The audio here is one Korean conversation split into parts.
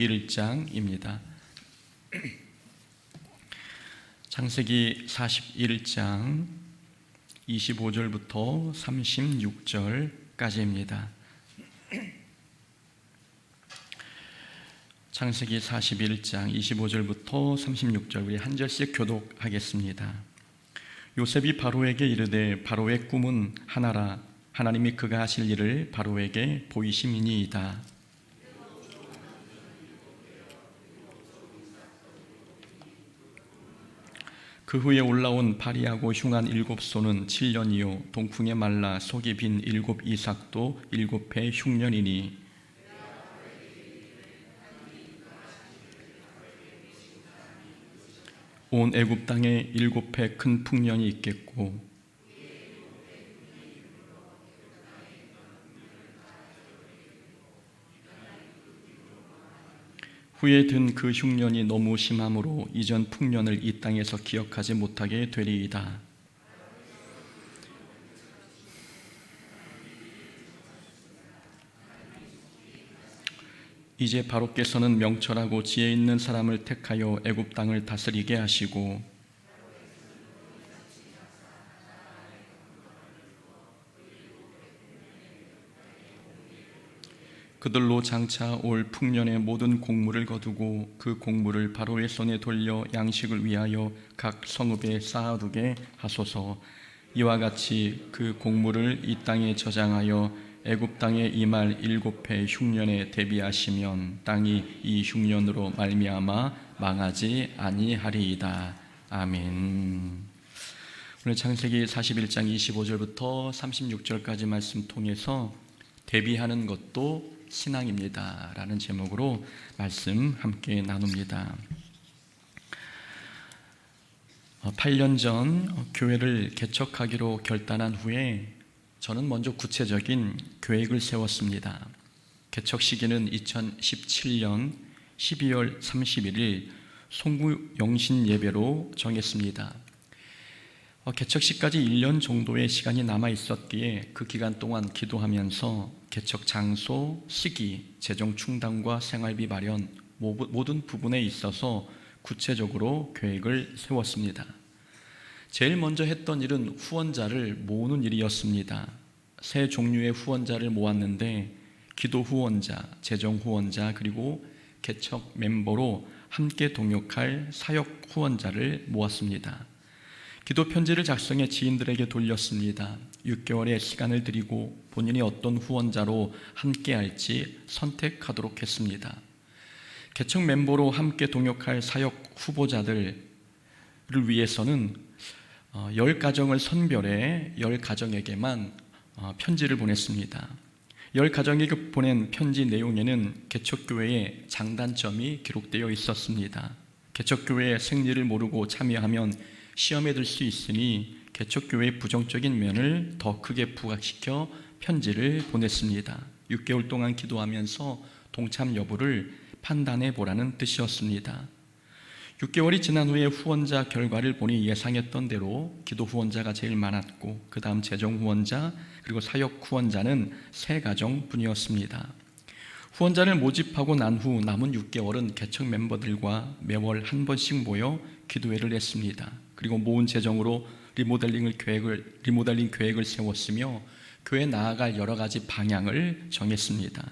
1장입니다. 창세기 41장 25절부터 36절까지입니다. 창세기 41장 25절부터 36절 우리 한 절씩 교독하겠습니다. 요셉이 바로에게 이르되 바로의 꿈은 하나라. 하나님이 그가 하실 일을 바로에게 보이심이니이다. 그 후에 올라온 파리하고 흉한 7소는 7년이요 동풍에 말라 속이 빈 7 이삭도 7해 흉년이니 온 애굽 땅에 7해 큰 풍년이 있겠고 후에 든 그 흉년이 너무 심함으로 이전 풍년을 이 땅에서 기억하지 못하게 되리이다. 이제 바로께서는 명철하고 지혜 있는 사람을 택하여 애굽 땅을 다스리게 하시고 그들로 장차 올 풍년의 모든 곡물을 거두고 그 곡물을 바로의 손에 돌려 양식을 위하여 각 성읍에 쌓아두게 하소서. 이와 같이 그 곡물을 이 땅에 저장하여 애굽 땅에 임할 7해 흉년에 대비하시면 땅이 이 흉년으로 말미암아 망하지 아니하리이다. 아멘. 오늘 창세기 41장 25절부터 36절까지 말씀 통해서 대비하는 것도 신앙입니다 라는 제목으로 말씀 함께 나눕니다. 8년 전 교회를 개척하기로 결단한 후에 저는 먼저 구체적인 계획을 세웠습니다. 개척 시기는 2017년 12월 31일 송구 영신 예배로 정했습니다. 개척식까지 1년 정도의 시간이 남아 있었기에 그 기간 동안 기도하면서 개척 장소, 시기, 재정 충당과 생활비 마련 모든 부분에 있어서 구체적으로 계획을 세웠습니다. 제일 먼저 했던 일은 후원자를 모으는 일이었습니다. 세 종류의 후원자를 모았는데 기도 후원자, 재정 후원자, 그리고 개척 멤버로 함께 동역할 사역 후원자를 모았습니다. 기도 편지를 작성해 지인들에게 돌렸습니다. 6개월의 시간을 드리고 본인이 어떤 후원자로 함께 할지 선택하도록 했습니다. 개척 멤버로 함께 동역할 사역 후보자들을 위해서는 10가정을 선별해 10가정에게만 편지를 보냈습니다. 10가정에게 보낸 편지 내용에는 개척교회의 장단점이 기록되어 있었습니다. 개척교회의 생리를 모르고 참여하면 시험에 들 수 있으니 개척교회의 부정적인 면을 더 크게 부각시켜 편지를 보냈습니다. 6개월 동안 기도하면서 동참 여부를 판단해 보라는 뜻이었습니다. 6개월이 지난 후에 후원자 결과를 보니 예상했던 대로 기도 후원자가 제일 많았고 그 다음 재정 후원자 그리고 사역 후원자는 3가정뿐이었습니다. 후원자를 모집하고 난 후 남은 6개월은 개척 멤버들과 매월 한 번씩 모여 기도회를 했습니다. 그리고 모은 재정으로 리모델링 계획을 세웠으며 교회에 나아갈 여러 가지 방향을 정했습니다.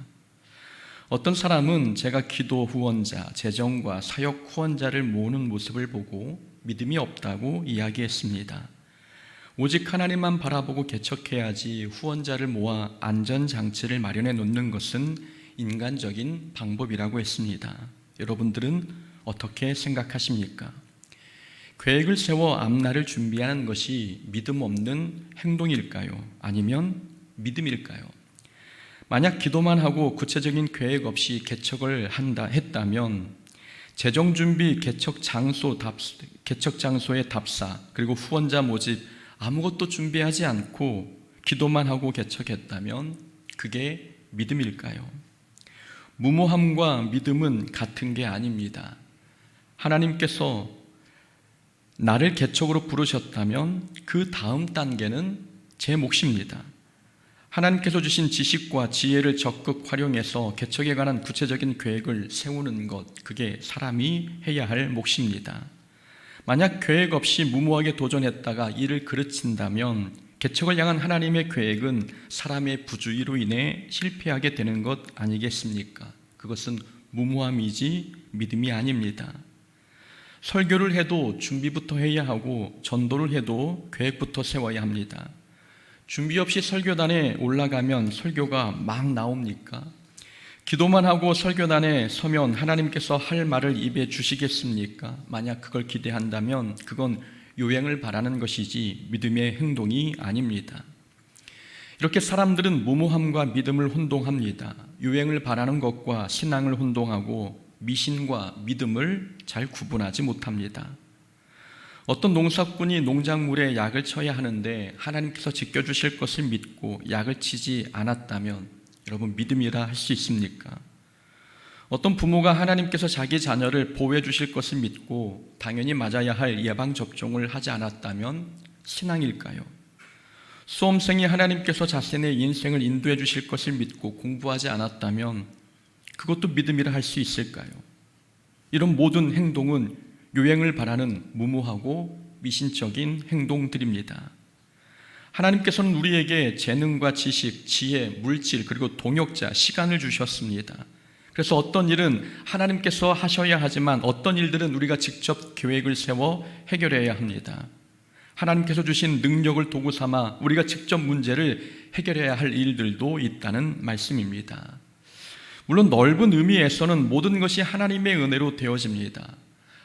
어떤 사람은 제가 기도 후원자, 재정과 사역 후원자를 모으는 모습을 보고 믿음이 없다고 이야기했습니다. 오직 하나님만 바라보고 개척해야지 후원자를 모아 안전장치를 마련해 놓는 것은 인간적인 방법이라고 했습니다. 여러분들은 어떻게 생각하십니까? 계획을 세워 앞날을 준비하는 것이 믿음 없는 행동일까요? 아니면 믿음일까요? 만약 기도만 하고 구체적인 계획 없이 개척을 했다면 재정 준비, 개척 장소의 답사, 그리고 후원자 모집 아무것도 준비하지 않고 기도만 하고 개척했다면 그게 믿음일까요? 무모함과 믿음은 같은 게 아닙니다. 하나님께서 나를 개척으로 부르셨다면 그 다음 단계는 제 몫입니다. 하나님께서 주신 지식과 지혜를 적극 활용해서 개척에 관한 구체적인 계획을 세우는 것, 그게 사람이 해야 할 몫입니다. 만약 계획 없이 무모하게 도전했다가 일을 그르친다면 개척을 향한 하나님의 계획은 사람의 부주의로 인해 실패하게 되는 것 아니겠습니까? 그것은 무모함이지 믿음이 아닙니다. 설교를 해도 준비부터 해야 하고 전도를 해도 계획부터 세워야 합니다. 준비 없이 설교단에 올라가면 설교가 막 나옵니까? 기도만 하고 설교단에 서면 하나님께서 할 말을 입에 주시겠습니까? 만약 그걸 기대한다면 그건 요행을 바라는 것이지 믿음의 행동이 아닙니다. 이렇게 사람들은 무모함과 믿음을 혼동합니다. 요행을 바라는 것과 신앙을 혼동하고 미신과 믿음을 잘 구분하지 못합니다. 어떤 농사꾼이 농작물에 약을 쳐야 하는데 하나님께서 지켜주실 것을 믿고 약을 치지 않았다면 여러분 믿음이라 할 수 있습니까? 어떤 부모가 하나님께서 자기 자녀를 보호해 주실 것을 믿고 당연히 맞아야 할 예방접종을 하지 않았다면 신앙일까요? 수험생이 하나님께서 자신의 인생을 인도해 주실 것을 믿고 공부하지 않았다면 그것도 믿음이라 할 수 있을까요? 이런 모든 행동은 요행을 바라는 무모하고 미신적인 행동들입니다. 하나님께서는 우리에게 재능과 지식, 지혜, 물질 그리고 동역자, 시간을 주셨습니다. 그래서 어떤 일은 하나님께서 하셔야 하지만 어떤 일들은 우리가 직접 계획을 세워 해결해야 합니다. 하나님께서 주신 능력을 도구 삼아 우리가 직접 문제를 해결해야 할 일들도 있다는 말씀입니다. 물론 넓은 의미에서는 모든 것이 하나님의 은혜로 되어집니다.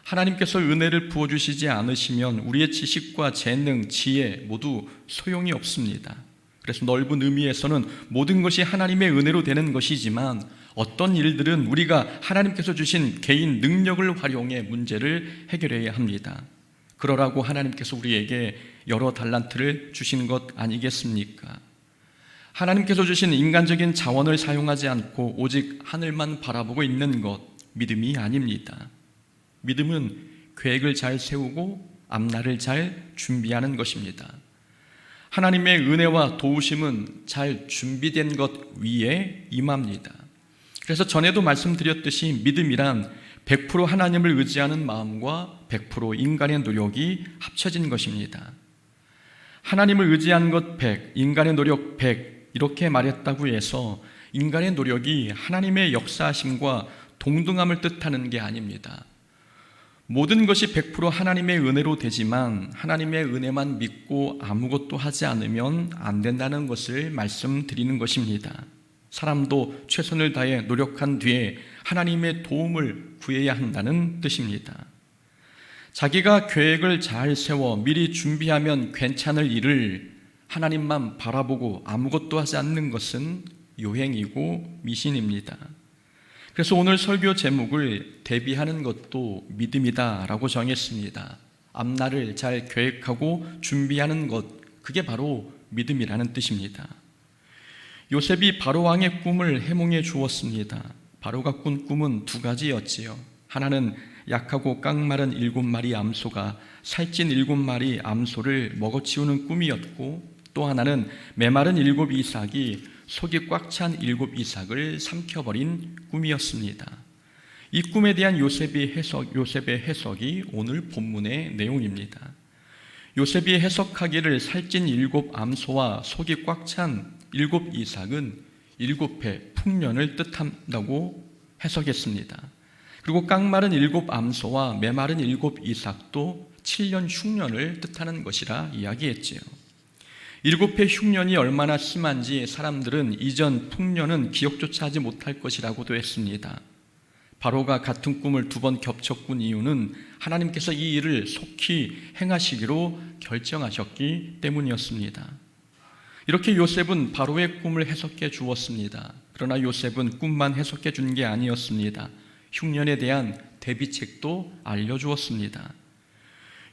하나님께서 은혜를 부어주시지 않으시면 우리의 지식과 재능, 지혜 모두 소용이 없습니다. 그래서 넓은 의미에서는 모든 것이 하나님의 은혜로 되는 것이지만 어떤 일들은 우리가 하나님께서 주신 개인 능력을 활용해 문제를 해결해야 합니다. 그러라고 하나님께서 우리에게 여러 달란트를 주신 것 아니겠습니까? 하나님께서 주신 인간적인 자원을 사용하지 않고 오직 하늘만 바라보고 있는 것, 믿음이 아닙니다. 믿음은 계획을 잘 세우고 앞날을 잘 준비하는 것입니다. 하나님의 은혜와 도우심은 잘 준비된 것 위에 임합니다. 그래서 전에도 말씀드렸듯이 믿음이란 100% 하나님을 의지하는 마음과 100% 인간의 노력이 합쳐진 것입니다. 하나님을 의지한 것 100, 인간의 노력 100 이렇게 말했다고 해서 인간의 노력이 하나님의 역사하심과 동등함을 뜻하는 게 아닙니다. 모든 것이 100% 하나님의 은혜로 되지만 하나님의 은혜만 믿고 아무것도 하지 않으면 안 된다는 것을 말씀드리는 것입니다. 사람도 최선을 다해 노력한 뒤에 하나님의 도움을 구해야 한다는 뜻입니다. 자기가 계획을 잘 세워 미리 준비하면 괜찮을 일을 하나님만 바라보고 아무것도 하지 않는 것은 요행이고 미신입니다. 그래서 오늘 설교 제목을 대비하는 것도 믿음이다라고 정했습니다. 앞날을 잘 계획하고 준비하는 것, 그게 바로 믿음이라는 뜻입니다. 요셉이 바로 왕의 꿈을 해몽해 주었습니다. 바로가 꾼 꿈은 두 가지였지요. 하나는 약하고 깡마른 7마리 암소가 살찐 7마리 암소를 먹어치우는 꿈이었고, 또 하나는 메마른 7 이삭이 속이 꽉 찬 7 이삭을 삼켜버린 꿈이었습니다. 이 꿈에 대한 요셉의 해석이 오늘 본문의 내용입니다. 요셉이 해석하기를 살찐 7 암소와 속이 꽉 찬 7 이삭은 7해 풍년을 뜻한다고 해석했습니다. 그리고 깡마른 7 암소와 메마른 7 이삭도 7년 흉년을 뜻하는 것이라 이야기했지요. 7해 흉년이 얼마나 심한지 사람들은 이전 풍년은 기억조차 하지 못할 것이라고도 했습니다. 바로가 같은 꿈을 2번 겹쳐 꾼 이유는 하나님께서 이 일을 속히 행하시기로 결정하셨기 때문이었습니다. 이렇게 요셉은 바로의 꿈을 해석해 주었습니다. 그러나 요셉은 꿈만 해석해 준 게 아니었습니다. 흉년에 대한 대비책도 알려주었습니다.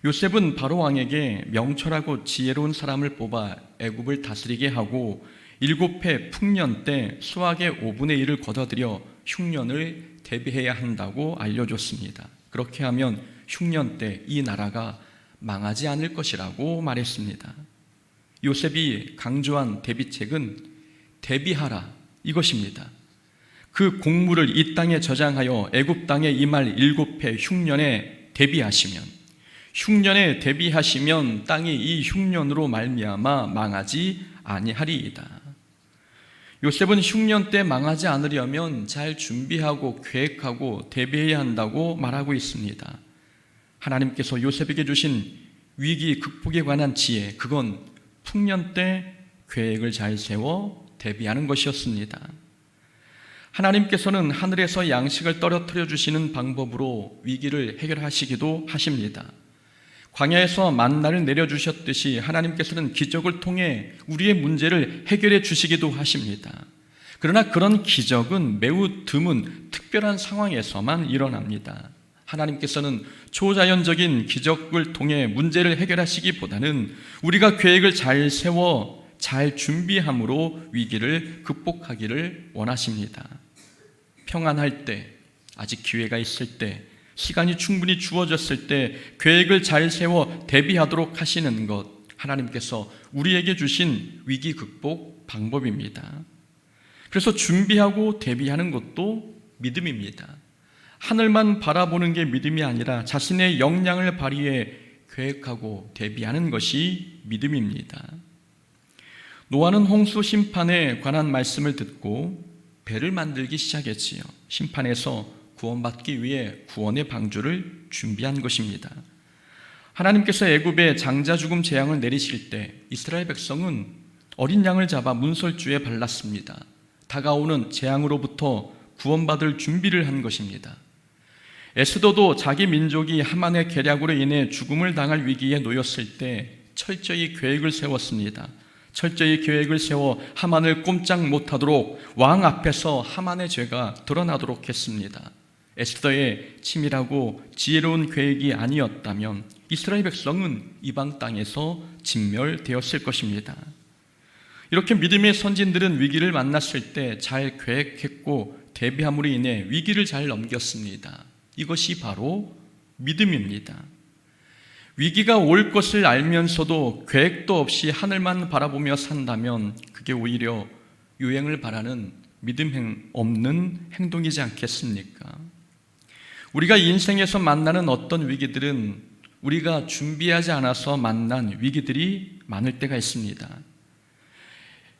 요셉은 바로 왕에게 명철하고 지혜로운 사람을 뽑아 애굽을 다스리게 하고 7해 풍년 때 수확의 5분의 1을 걷어들여 흉년을 대비해야 한다고 알려줬습니다. 그렇게 하면 흉년 때 이 나라가 망하지 않을 것이라고 말했습니다. 요셉이 강조한 대비책은 대비하라 이것입니다. 그 곡물을 이 땅에 저장하여 애굽 땅에 임할 7해 흉년에 대비하시면 땅이 이 흉년으로 말미암아 망하지 아니하리이다. 요셉은 흉년 때 망하지 않으려면 잘 준비하고 계획하고 대비해야 한다고 말하고 있습니다. 하나님께서 요셉에게 주신 위기 극복에 관한 지혜, 그건 풍년 때 계획을 잘 세워 대비하는 것이었습니다. 하나님께서는 하늘에서 양식을 떨어뜨려 주시는 방법으로 위기를 해결하시기도 하십니다. 광야에서 만나를 내려주셨듯이 하나님께서는 기적을 통해 우리의 문제를 해결해 주시기도 하십니다. 그러나 그런 기적은 매우 드문 특별한 상황에서만 일어납니다. 하나님께서는 초자연적인 기적을 통해 문제를 해결하시기보다는 우리가 계획을 잘 세워 잘 준비함으로 위기를 극복하기를 원하십니다. 평안할 때, 아직 기회가 있을 때, 시간이 충분히 주어졌을 때 계획을 잘 세워 대비하도록 하시는 것, 하나님께서 우리에게 주신 위기 극복 방법입니다. 그래서 준비하고 대비하는 것도 믿음입니다. 하늘만 바라보는 게 믿음이 아니라 자신의 역량을 발휘해 계획하고 대비하는 것이 믿음입니다. 노아는 홍수 심판에 관한 말씀을 듣고 배를 만들기 시작했지요. 심판에서 구원받기 위해 구원의 방주를 준비한 것입니다. 하나님께서 애굽에 장자 죽음 재앙을 내리실 때 이스라엘 백성은 어린 양을 잡아 문설주에 발랐습니다. 다가오는 재앙으로부터 구원받을 준비를 한 것입니다. 에스더도 자기 민족이 하만의 계략으로 인해 죽음을 당할 위기에 놓였을 때 철저히 계획을 세웠습니다. 철저히 계획을 세워 하만을 꼼짝 못하도록 왕 앞에서 하만의 죄가 드러나도록 했습니다. 에스더의 치밀하고 지혜로운 계획이 아니었다면 이스라엘 백성은 이방 땅에서 진멸되었을 것입니다. 이렇게 믿음의 선진들은 위기를 만났을 때 잘 계획했고 대비함으로 인해 위기를 잘 넘겼습니다. 이것이 바로 믿음입니다. 위기가 올 것을 알면서도 계획도 없이 하늘만 바라보며 산다면 그게 오히려 유행을 바라는 믿음 없는 행동이지 않겠습니까? 우리가 인생에서 만나는 어떤 위기들은 우리가 준비하지 않아서 만난 위기들이 많을 때가 있습니다.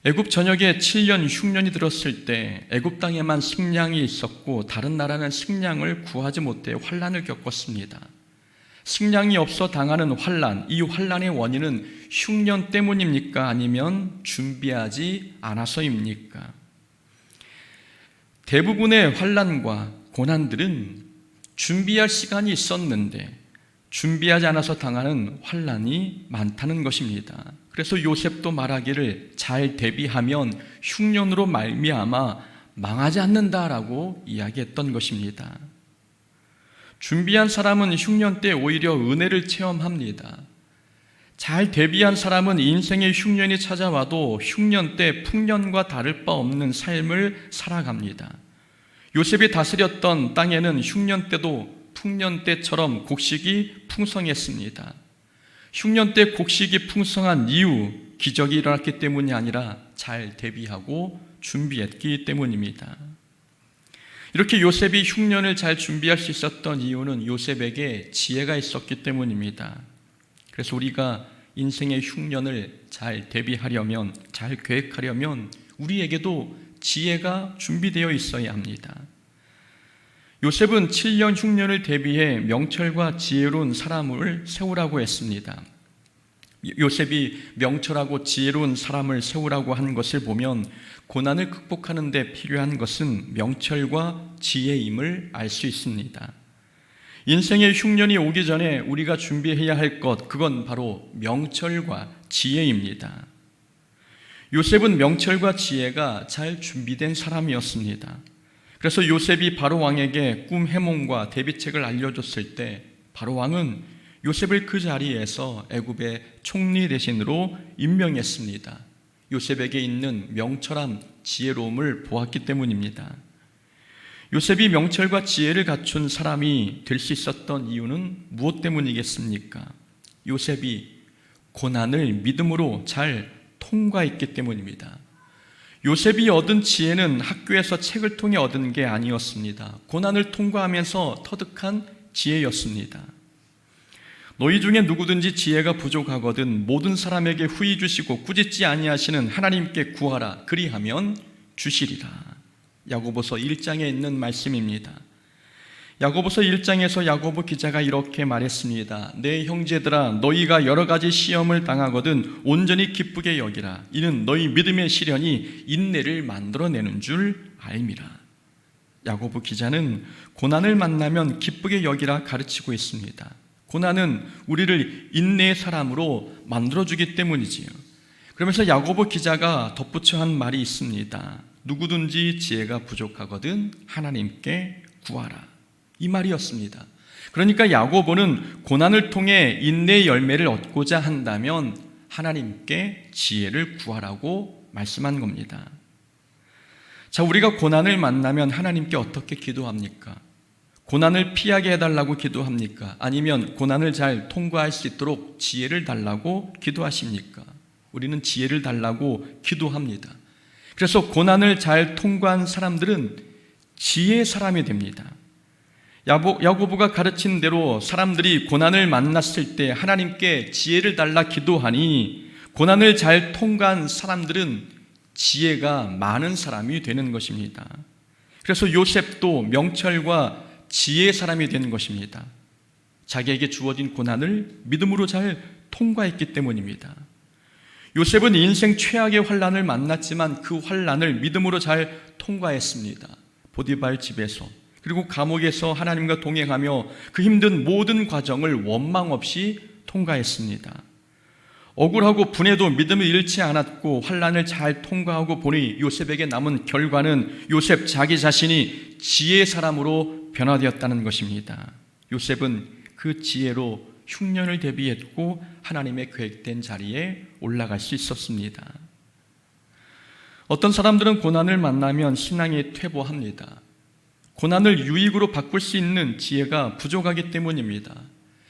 애굽 전역에 7년 흉년이 들었을 때 애굽 땅에만 식량이 있었고 다른 나라는 식량을 구하지 못해 환난을 겪었습니다. 식량이 없어 당하는 환난, 이 환난의 원인은 흉년 때문입니까? 아니면 준비하지 않아서입니까? 대부분의 환난과 고난들은 준비할 시간이 있었는데 준비하지 않아서 당하는 환난이 많다는 것입니다. 그래서 요셉도 말하기를 잘 대비하면 흉년으로 말미암아 망하지 않는다라고 이야기했던 것입니다. 준비한 사람은 흉년 때 오히려 은혜를 체험합니다. 잘 대비한 사람은 인생의 흉년이 찾아와도 흉년 때 풍년과 다를 바 없는 삶을 살아갑니다. 요셉이 다스렸던 땅에는 흉년 때도 풍년 때처럼 곡식이 풍성했습니다. 흉년 때 곡식이 풍성한 이유, 기적이 일어났기 때문이 아니라 잘 대비하고 준비했기 때문입니다. 이렇게 요셉이 흉년을 잘 준비할 수 있었던 이유는 요셉에게 지혜가 있었기 때문입니다. 그래서 우리가 인생의 흉년을 잘 대비하려면, 잘 계획하려면 우리에게도 지혜가 준비되어 있어야 합니다. 요셉은 7년 흉년을 대비해 명철과 지혜로운 사람을 세우라고 했습니다. 요셉이 명철하고 지혜로운 사람을 세우라고 한 것을 보면 고난을 극복하는 데 필요한 것은 명철과 지혜임을 알 수 있습니다. 인생의 흉년이 오기 전에 우리가 준비해야 할 것, 그건 바로 명철과 지혜입니다. 요셉은 명철과 지혜가 잘 준비된 사람이었습니다. 그래서 요셉이 바로 왕에게 꿈 해몽과 대비책을 알려줬을 때 바로 왕은 요셉을 그 자리에서 애굽의 총리 대신으로 임명했습니다. 요셉에게 있는 명철함, 지혜로움을 보았기 때문입니다. 요셉이 명철과 지혜를 갖춘 사람이 될 수 있었던 이유는 무엇 때문이겠습니까? 요셉이 고난을 믿음으로 잘 통과했기 때문입니다. 요셉이 얻은 지혜는 학교에서 책을 통해 얻은 게 아니었습니다. 고난을 통과하면서 터득한 지혜였습니다. 너희 중에 누구든지 지혜가 부족하거든 모든 사람에게 후히 주시고 꾸짖지 아니하시는 하나님께 구하라. 그리하면 주시리라. 야고보서 1장에 있는 말씀입니다. 야고보서 1장에서 야고보 기자가 이렇게 말했습니다. 내 형제들아, 너희가 여러 가지 시험을 당하거든 온전히 기쁘게 여기라. 이는 너희 믿음의 시련이 인내를 만들어내는 줄 알미라. 야고보 기자는 고난을 만나면 기쁘게 여기라 가르치고 있습니다. 고난은 우리를 인내의 사람으로 만들어주기 때문이지요. 그러면서 야고보 기자가 덧붙여 한 말이 있습니다. 누구든지 지혜가 부족하거든 하나님께 구하라. 이 말이었습니다. 그러니까 야고보는 고난을 통해 인내의 열매를 얻고자 한다면 하나님께 지혜를 구하라고 말씀한 겁니다. 자, 우리가 고난을 만나면 하나님께 어떻게 기도합니까? 고난을 피하게 해달라고 기도합니까? 아니면 고난을 잘 통과할 수 있도록 지혜를 달라고 기도하십니까? 우리는 지혜를 달라고 기도합니다. 그래서 고난을 잘 통과한 사람들은 지혜의 사람이 됩니다. 야고보가 가르친 대로 사람들이 고난을 만났을 때 하나님께 지혜를 달라 기도하니 고난을 잘 통과한 사람들은 지혜가 많은 사람이 되는 것입니다. 그래서 요셉도 명철과 지혜의 사람이 된 것입니다. 자기에게 주어진 고난을 믿음으로 잘 통과했기 때문입니다. 요셉은 인생 최악의 환난을 만났지만 그 환난을 믿음으로 잘 통과했습니다. 보디발 집에서, 그리고 감옥에서 하나님과 동행하며 그 힘든 모든 과정을 원망 없이 통과했습니다. 억울하고 분해도 믿음을 잃지 않았고 환난을 잘 통과하고 보니 요셉에게 남은 결과는 요셉 자기 자신이 지혜의 사람으로 변화되었다는 것입니다. 요셉은 그 지혜로 흉년을 대비했고 하나님의 계획된 자리에 올라갈 수 있었습니다. 어떤 사람들은 고난을 만나면 신앙에 퇴보합니다. 고난을 유익으로 바꿀 수 있는 지혜가 부족하기 때문입니다.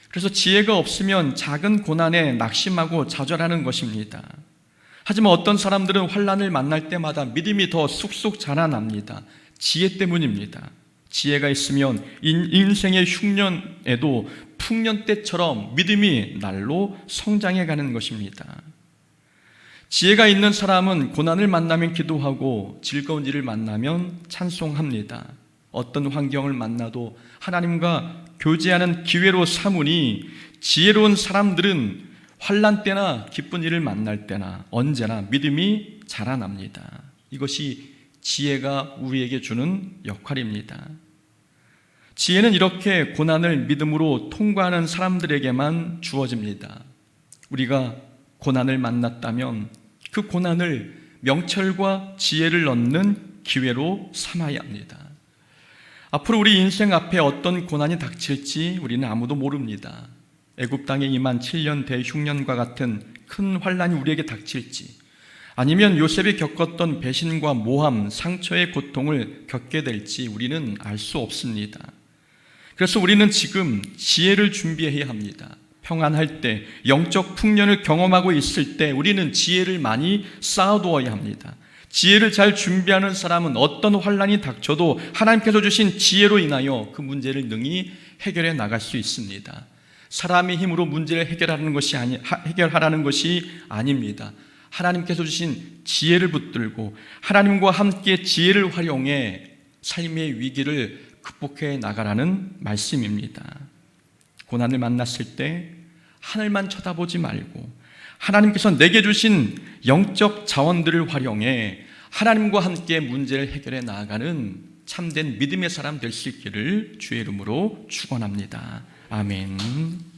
그래서 지혜가 없으면 작은 고난에 낙심하고 좌절하는 것입니다. 하지만 어떤 사람들은 환난을 만날 때마다 믿음이 더 쑥쑥 자라납니다. 지혜 때문입니다. 지혜가 있으면 인생의 흉년에도 풍년 때처럼 믿음이 날로 성장해 가는 것입니다. 지혜가 있는 사람은 고난을 만나면 기도하고 즐거운 일을 만나면 찬송합니다. 어떤 환경을 만나도 하나님과 교제하는 기회로 삼으니 지혜로운 사람들은 환난 때나 기쁜 일을 만날 때나 언제나 믿음이 자라납니다. 이것이 지혜가 우리에게 주는 역할입니다. 지혜는 이렇게 고난을 믿음으로 통과하는 사람들에게만 주어집니다. 우리가 고난을 만났다면 그 고난을 명철과 지혜를 얻는 기회로 삼아야 합니다. 앞으로 우리 인생 앞에 어떤 고난이 닥칠지 우리는 아무도 모릅니다. 애굽 땅에 임한 7년 대흉년과 같은 큰 환난이 우리에게 닥칠지, 아니면 요셉이 겪었던 배신과 모함, 상처의 고통을 겪게 될지 우리는 알 수 없습니다. 그래서 우리는 지금 지혜를 준비해야 합니다. 평안할 때, 영적 풍년을 경험하고 있을 때 우리는 지혜를 많이 쌓아두어야 합니다. 지혜를 잘 준비하는 사람은 어떤 환난이 닥쳐도 하나님께서 주신 지혜로 인하여 그 문제를 능히 해결해 나갈 수 있습니다. 사람의 힘으로 문제를 해결하라는 것이 아닙니다. 하나님께서 주신 지혜를 붙들고 하나님과 함께 지혜를 활용해 삶의 위기를 극복해 나가라는 말씀입니다. 고난을 만났을 때 하늘만 쳐다보지 말고 하나님께서 내게 주신 영적 자원들을 활용해 하나님과 함께 문제를 해결해 나아가는 참된 믿음의 사람 될 수 있기를 주의 이름으로 축원합니다. 아멘.